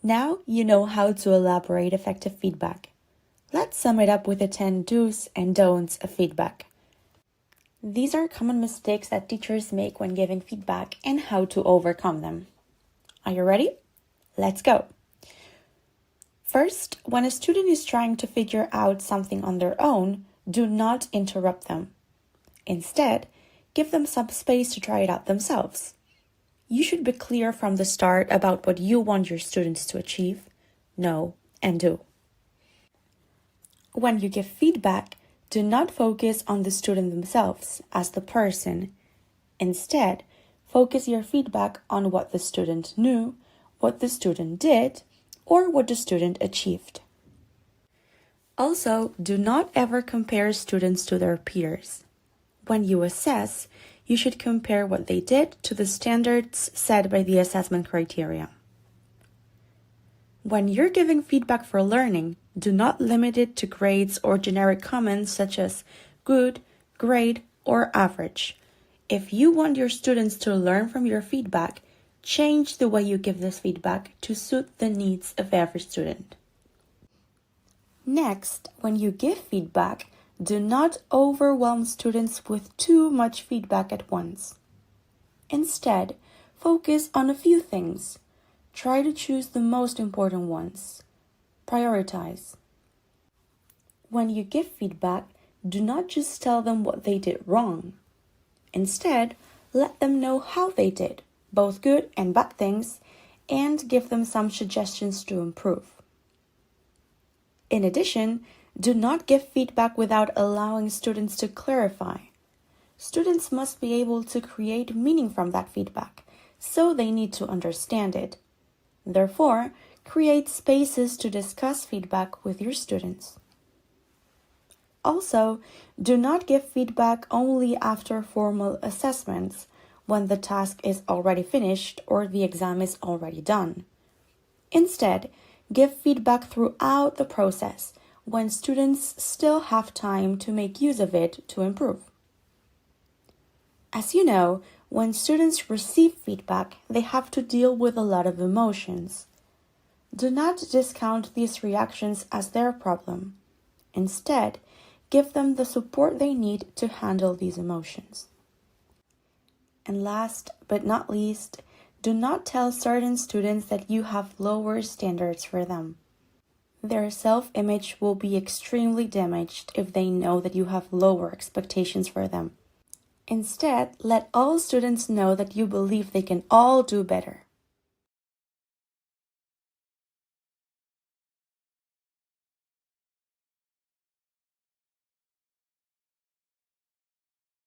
Now you know how to elaborate effective feedback. Let's sum it up with the 10 do's and don'ts of feedback. These are common mistakes that teachers make when giving feedback and how to overcome them. Are you ready? Let's go. First, when a student is trying to figure out something on their own, do not interrupt them. Instead, give them some space to try it out themselves. You should be clear from the start about what you want your students to achieve, know, and do. When you give feedback, do not focus on the student themselves as the person. Instead, focus your feedback on what the student knew, what the student did, or what the student achieved. Also, do not ever compare students to their peers. When you assess, you should compare what they did to the standards set by the assessment criteria. When you're giving feedback for learning, do not limit it to grades or generic comments such as good, great, or average. If you want your students to learn from your feedback, change the way you give this feedback to suit the needs of every student. Next, when you give feedback, do not overwhelm students with too much feedback at once. Instead, focus on a few things. Try to choose the most important ones. Prioritize. When you give feedback, do not just tell them what they did wrong. Instead, let them know how they did, both good and bad things, and give them some suggestions to improve. In addition, do not give feedback without allowing students to clarify. Students must be able to create meaning from that feedback, so they need to understand it. Therefore, create spaces to discuss feedback with your students. Also, do not give feedback only after formal assessments, when the task is already finished or the exam is already done. Instead, give feedback throughout the process, when students still have time to make use of it to improve. As you know, when students receive feedback, they have to deal with a lot of emotions. Do not discount these reactions as their problem. Instead, give them the support they need to handle these emotions. And last but not least, do not tell certain students that you have lower standards for them. Their self-image will be extremely damaged if they know that you have lower expectations for them. Instead, let all students know that you believe they can all do better.